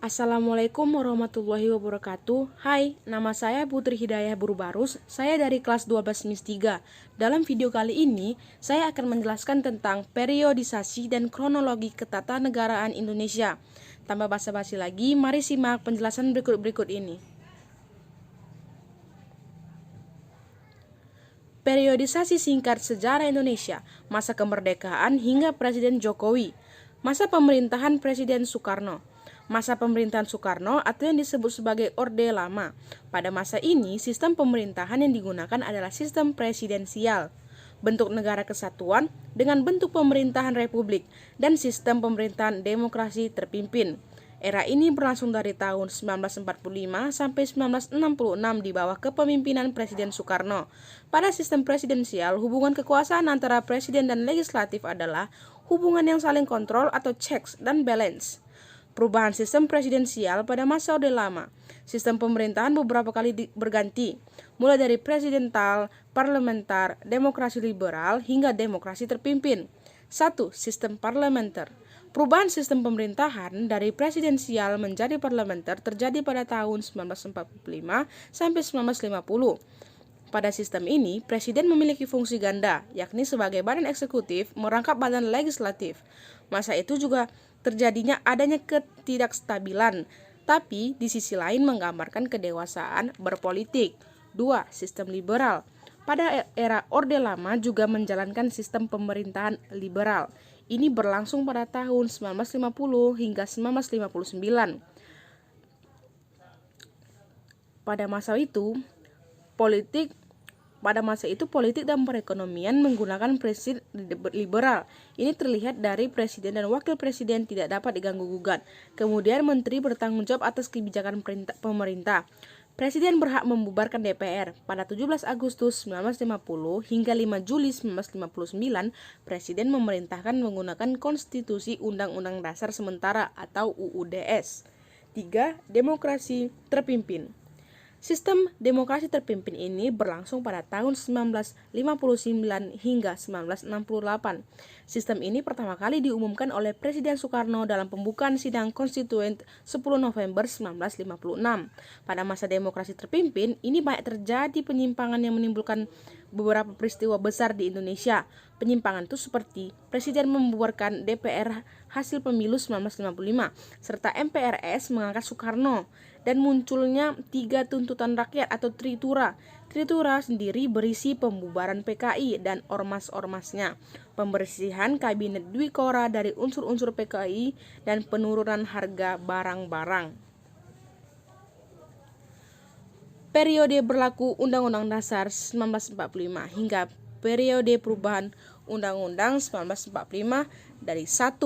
Assalamualaikum warahmatullahi wabarakatuh. Hai, nama saya Putri Hidayah Burubarus. Saya dari kelas 12 MIS 3. Dalam video kali ini, saya akan menjelaskan tentang periodisasi dan kronologi ketatanegaraan Indonesia. Tanpa basa-basi lagi, mari simak penjelasan berikut ini. Periodisasi singkat sejarah Indonesia, masa kemerdekaan hingga Presiden Jokowi. Masa pemerintahan Presiden Soekarno. Masa pemerintahan Soekarno atau yang disebut sebagai Orde Lama. Pada masa ini, sistem pemerintahan yang digunakan adalah sistem presidensial, bentuk negara kesatuan dengan bentuk pemerintahan republik, dan sistem pemerintahan demokrasi terpimpin. Era ini berlangsung dari tahun 1945 sampai 1966 di bawah kepemimpinan Presiden Soekarno. Pada sistem presidensial, hubungan kekuasaan antara presiden dan legislatif adalah hubungan yang saling kontrol atau checks dan balance. Perubahan sistem presidensial pada masa Orde Lama. Sistem pemerintahan beberapa kali berganti, mulai dari presidental, parlementer, demokrasi liberal, hingga demokrasi terpimpin. 1. Sistem parlementer. Perubahan sistem pemerintahan dari presidensial menjadi parlementer terjadi pada tahun 1945 sampai 1950. Pada sistem ini, presiden memiliki fungsi ganda, yakni sebagai badan eksekutif merangkap badan legislatif. Masa itu juga terjadinya adanya ketidakstabilan, tapi di sisi lain menggambarkan kedewasaan berpolitik. 2. Sistem liberal. Pada era Orde Lama juga menjalankan sistem pemerintahan liberal. Ini berlangsung pada tahun 1950 hingga 1959. Pada masa itu, politik dan perekonomian menggunakan prinsip liberal. Ini terlihat dari presiden dan wakil presiden tidak dapat diganggu-gugat. Kemudian menteri bertanggung jawab atas kebijakan pemerintah. Presiden berhak membubarkan DPR. Pada 17 Agustus 1950 hingga 5 Juli 1959, presiden memerintahkan menggunakan konstitusi Undang-Undang Dasar Sementara atau UUDS. 3. Demokrasi terpimpin. Sistem demokrasi terpimpin ini berlangsung pada tahun 1959 hingga 1968. Sistem ini pertama kali diumumkan oleh Presiden Soekarno dalam pembukaan sidang konstituen 10 November 1956. Pada masa demokrasi terpimpin, ini banyak terjadi penyimpangan yang menimbulkan beberapa peristiwa besar di Indonesia. Penyimpangan itu seperti Presiden membubarkan DPR hasil pemilu 1955, serta MPRS mengangkat Soekarno, dan munculnya 3 tuntutan rakyat atau Tritura. Tritura sendiri berisi pembubaran PKI dan ormas-ormasnya, pembersihan kabinet Dwi Kora dari unsur-unsur PKI, dan penurunan harga barang-barang. Periode berlaku Undang-Undang Dasar 1945 hingga periode perubahan Undang-Undang 1945 dari 1.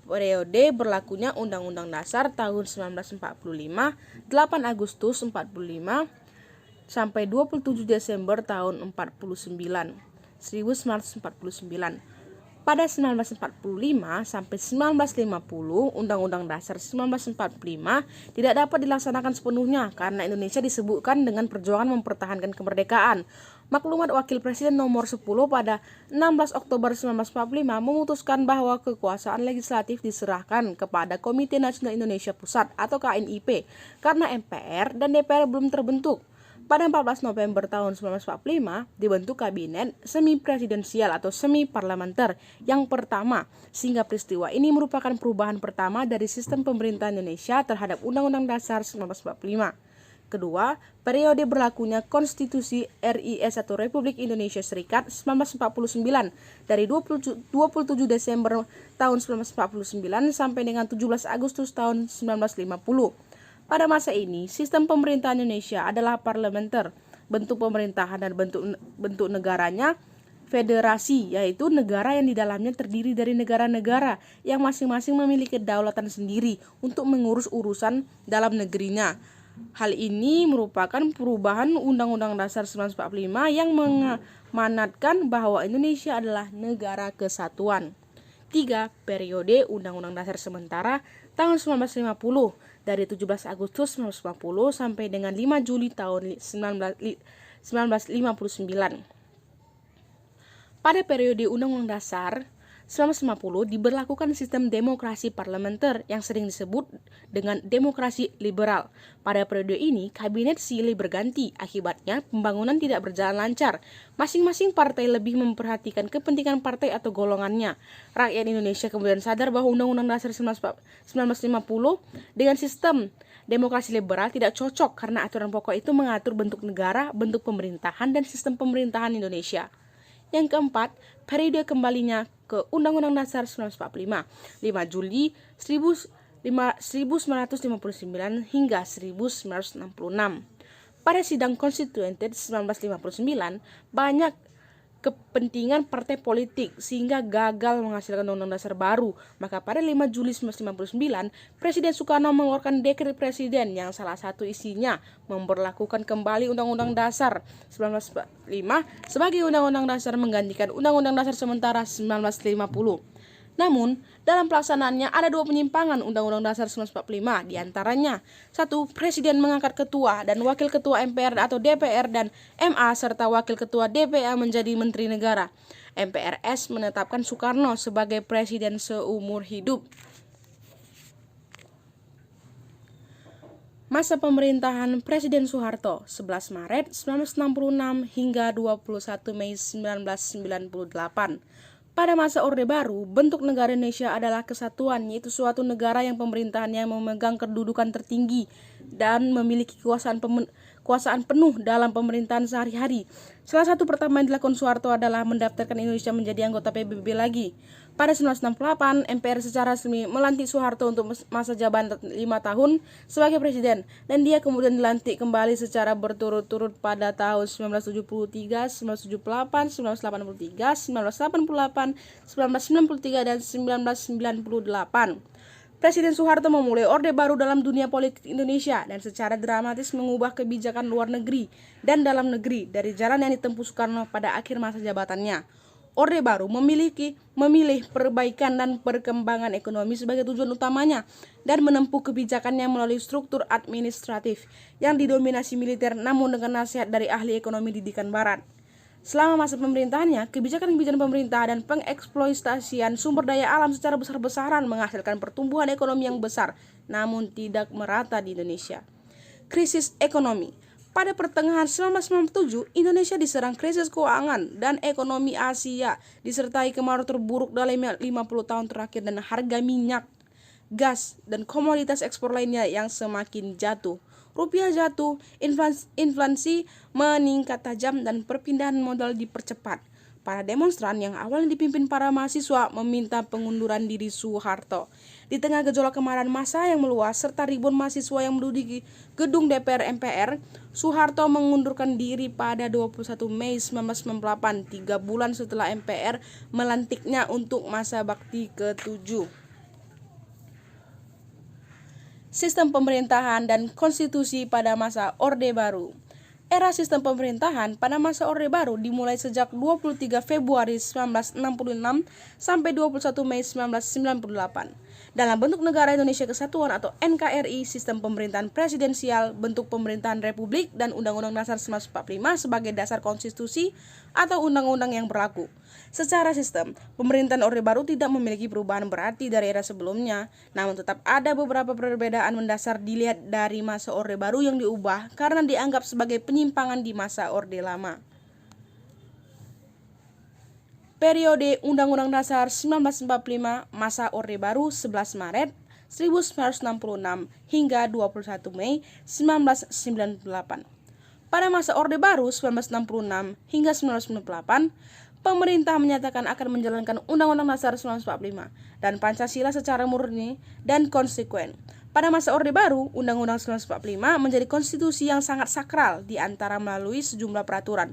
Periode berlakunya Undang-Undang Dasar tahun 1945, 8 Agustus 45 sampai 27 Desember tahun 1949. Pada 1945 sampai 1950, Undang-Undang Dasar 1945 tidak dapat dilaksanakan sepenuhnya karena Indonesia disebutkan dengan perjuangan mempertahankan kemerdekaan. Maklumat Wakil Presiden nomor 10 pada 16 Oktober 1945 memutuskan bahwa kekuasaan legislatif diserahkan kepada Komite Nasional Indonesia Pusat atau KNIP karena MPR dan DPR belum terbentuk. Pada 14 November tahun 1945 dibentuk kabinet semi presidensial atau semi parlementer yang pertama, sehingga peristiwa ini merupakan perubahan pertama dari sistem pemerintahan Indonesia terhadap Undang-Undang Dasar 1945. Kedua, periode berlakunya Konstitusi RIS atau Republik Indonesia Serikat 1949 dari 27 Desember tahun 1949 sampai dengan 17 Agustus tahun 1950. Pada masa ini, sistem pemerintahan Indonesia adalah parlementer. Bentuk pemerintahan dan bentuk negaranya federasi, yaitu negara yang di dalamnya terdiri dari negara-negara yang masing-masing memiliki kedaulatan sendiri untuk mengurus urusan dalam negerinya. Hal ini merupakan perubahan Undang-Undang Dasar 1945 yang mengamanatkan bahwa Indonesia adalah negara kesatuan. 3. Periode Undang-Undang Dasar Sementara tahun 1950 dari 17 Agustus 1950 sampai dengan 5 Juli tahun 1959. Pada periode Undang-Undang Dasar 1950 diberlakukan sistem demokrasi parlementer yang sering disebut dengan demokrasi liberal. Pada periode ini, kabinet silih berganti, akibatnya pembangunan tidak berjalan lancar. Masing-masing partai lebih memperhatikan kepentingan partai atau golongannya. Rakyat Indonesia kemudian sadar bahwa Undang-Undang Dasar 1950 dengan sistem demokrasi liberal tidak cocok karena aturan pokok itu mengatur bentuk negara, bentuk pemerintahan, dan sistem pemerintahan Indonesia. Yang keempat, periode kembalinya ke Undang-Undang Dasar 1945, 5 Juli 1959 hingga 1966. Pada sidang Constituented 1959, banyak kepentingan partai politik sehingga gagal menghasilkan undang-undang dasar baru. Maka pada 5 Juli 1959, Presiden Soekarno mengeluarkan dekret presiden yang salah satu isinya memberlakukan kembali Undang-Undang Dasar 1945 sebagai Undang-Undang Dasar menggantikan Undang-Undang Dasar sementara 1950. Namun, dalam pelaksanaannya ada dua penyimpangan Undang-Undang Dasar 1945, diantaranya 1. Presiden mengangkat ketua dan wakil ketua MPR atau DPR dan MA serta wakil ketua DPA menjadi menteri negara. MPRS menetapkan Soekarno sebagai presiden seumur hidup. Masa pemerintahan Presiden Soeharto 11 Maret 1966 hingga 21 Mei 1998. Pada masa Orde Baru, bentuk negara Indonesia adalah kesatuan, yaitu suatu negara yang pemerintahannya memegang kedudukan tertinggi dan memiliki kekuasaan penuh dalam pemerintahan sehari-hari. Salah satu pertama yang dilakukan Soeharto adalah mendaftarkan Indonesia menjadi anggota PBB lagi. Pada 1968, MPR secara resmi melantik Soeharto untuk masa jabatan 5 tahun sebagai presiden, dan dia kemudian dilantik kembali secara berturut-turut pada tahun 1973, 1978, 1983, 1988, 1993, dan 1998. Presiden Soeharto memulai Orde Baru dalam dunia politik Indonesia dan secara dramatis mengubah kebijakan luar negeri dan dalam negeri dari jalan yang ditempuh Soekarno pada akhir masa jabatannya. Orde Baru memilih perbaikan dan perkembangan ekonomi sebagai tujuan utamanya dan menempuh kebijakannya melalui struktur administratif yang didominasi militer namun dengan nasihat dari ahli ekonomi didikan barat. Selama masa pemerintahannya, kebijakan-kebijakan pemerintah dan pengeksploitasian sumber daya alam secara besar-besaran menghasilkan pertumbuhan ekonomi yang besar, namun tidak merata di Indonesia. Krisis ekonomi. Pada pertengahan 1997, Indonesia diserang krisis keuangan dan ekonomi Asia, disertai kemarau terburuk dalam 50 tahun terakhir dan harga minyak, gas, dan komoditas ekspor lainnya yang semakin jatuh. Rupiah jatuh, inflasi meningkat tajam, dan perpindahan modal dipercepat. Para demonstran yang awalnya dipimpin para mahasiswa meminta pengunduran diri Soeharto. Di tengah gejolak kemarahan massa yang meluas serta ribuan mahasiswa yang menduduki gedung DPR MPR, Soeharto mengundurkan diri pada 21 Mei 1998, 3 bulan setelah MPR melantiknya untuk masa bakti ke-7. Sistem pemerintahan dan konstitusi pada masa Orde Baru. Era sistem pemerintahan pada masa Orde Baru dimulai sejak 23 Februari 1966 sampai 21 Mei 1998. Dalam bentuk Negara Indonesia Kesatuan atau NKRI, sistem pemerintahan presidensial, bentuk pemerintahan republik, dan Undang-Undang Dasar 1945 sebagai dasar konstitusi atau undang-undang yang berlaku. Secara sistem, pemerintahan Orde Baru tidak memiliki perubahan berarti dari era sebelumnya, namun tetap ada beberapa perbedaan mendasar dilihat dari masa Orde Baru yang diubah karena dianggap sebagai penyimpangan di masa Orde Lama. Periode Undang-Undang Dasar 1945, masa Orde Baru 11 Maret 1966 hingga 21 Mei 1998. Pada masa Orde Baru 1966 hingga 1998, pemerintah menyatakan akan menjalankan Undang-Undang Dasar 1945 dan Pancasila secara murni dan konsekuen. Pada masa Orde Baru, Undang-Undang 1945 menjadi konstitusi yang sangat sakral di antara melalui sejumlah peraturan.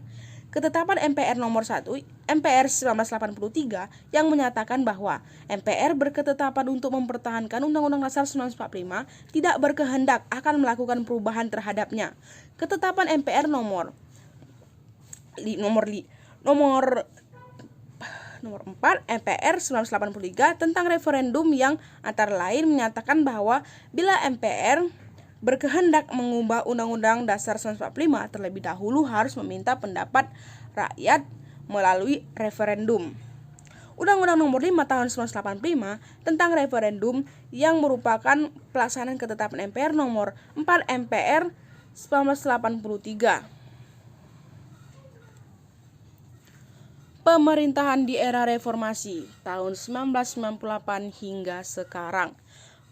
Ketetapan MPR nomor 1, MPR 1983 yang menyatakan bahwa MPR berketetapan untuk mempertahankan Undang-Undang Dasar 1945 tidak berkehendak akan melakukan perubahan terhadapnya. Ketetapan MPR nomor 4 MPR 1983 tentang referendum yang antara lain menyatakan bahwa bila MPR berkehendak mengubah Undang-Undang Dasar 1945 terlebih dahulu harus meminta pendapat rakyat melalui referendum. Undang-Undang Nomor 5 Tahun 1985 tentang referendum yang merupakan pelaksanaan ketetapan MPR Nomor 4 MPR 1983. Pemerintahan di era reformasi tahun 1998 hingga sekarang.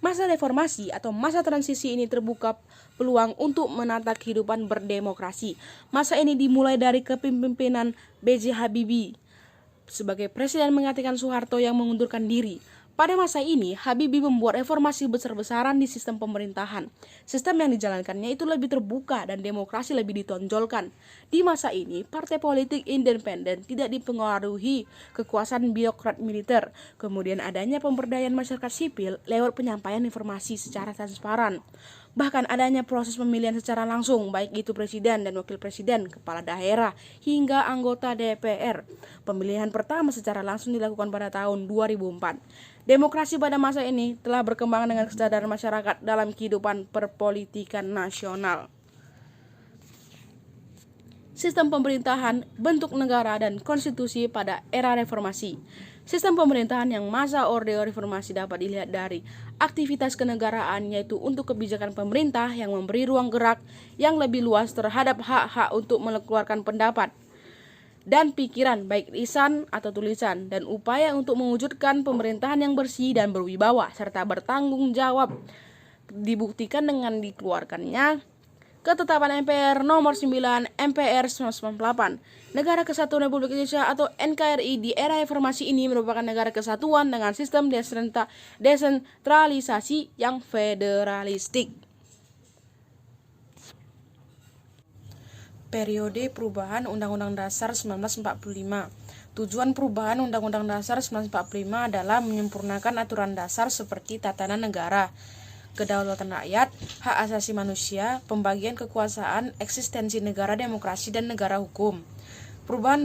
Masa reformasi atau masa transisi ini terbuka peluang untuk menata kehidupan berdemokrasi. Masa ini dimulai dari kepemimpinan B.J. Habibie sebagai presiden menggantikan Soeharto yang mengundurkan diri. Pada masa ini, Habibie membuat reformasi besar-besaran di sistem pemerintahan. Sistem yang dijalankannya itu lebih terbuka dan demokrasi lebih ditonjolkan. Di masa ini, partai politik independen tidak dipengaruhi kekuasaan birokrat militer. Kemudian adanya pemberdayaan masyarakat sipil lewat penyampaian informasi secara transparan. Bahkan adanya proses pemilihan secara langsung, baik itu presiden dan wakil presiden, kepala daerah, hingga anggota DPR. Pemilihan pertama secara langsung dilakukan pada tahun 2004. Demokrasi pada masa ini telah berkembang dengan kesadaran masyarakat dalam kehidupan perpolitikan nasional. Sistem pemerintahan, bentuk negara, dan konstitusi pada era reformasi. Sistem pemerintahan yang masa orde reformasi dapat dilihat dari aktivitas kenegaraan, yaitu untuk kebijakan pemerintah yang memberi ruang gerak yang lebih luas terhadap hak-hak untuk mengeluarkan pendapat dan pikiran, baik lisan atau tulisan, dan upaya untuk mewujudkan pemerintahan yang bersih dan berwibawa serta bertanggung jawab dibuktikan dengan dikeluarkannya Ketetapan MPR Nomor 9 MPR 1998. Negara Kesatuan Republik Indonesia atau NKRI di era reformasi ini merupakan negara kesatuan dengan sistem desentralisasi yang federalistik. Periode perubahan Undang-Undang Dasar 1945. Tujuan perubahan Undang-Undang Dasar 1945 adalah menyempurnakan aturan dasar seperti tatanan negara, kedaulatan rakyat, hak asasi manusia, pembagian kekuasaan, eksistensi negara demokrasi dan negara hukum. Perubahan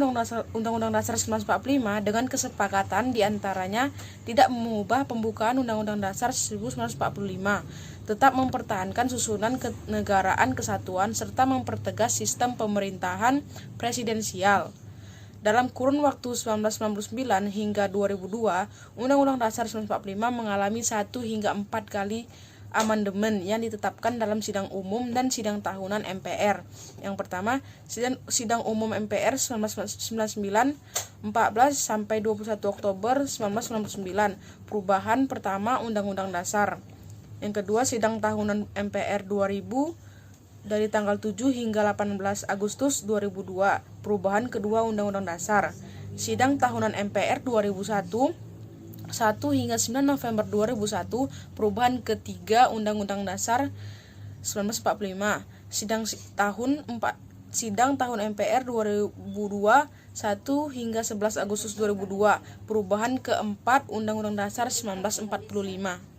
Undang-Undang Dasar 1945 dengan kesepakatan diantaranya tidak mengubah pembukaan Undang-Undang Dasar 1945, tetap mempertahankan susunan kenegaraan kesatuan serta mempertegas sistem pemerintahan presidensial. Dalam kurun waktu 1999 hingga 2002, Undang-Undang Dasar 1945 mengalami 1 hingga 4 kali amandemen yang ditetapkan dalam sidang umum dan sidang tahunan MPR. Yang pertama, sidang umum MPR 1999 14 sampai 21 Oktober 1999, perubahan pertama Undang-Undang Dasar. Yang kedua, sidang tahunan MPR 2000 dari tanggal 7 hingga 18 Agustus 2002, perubahan kedua Undang-Undang Dasar. Sidang tahunan MPR 2001 1 hingga 9 November 2001, perubahan ketiga Undang-Undang Dasar 1945. Sidang tahun MPR 2002 1 hingga 11 Agustus 2002, perubahan keempat Undang-Undang Dasar 1945.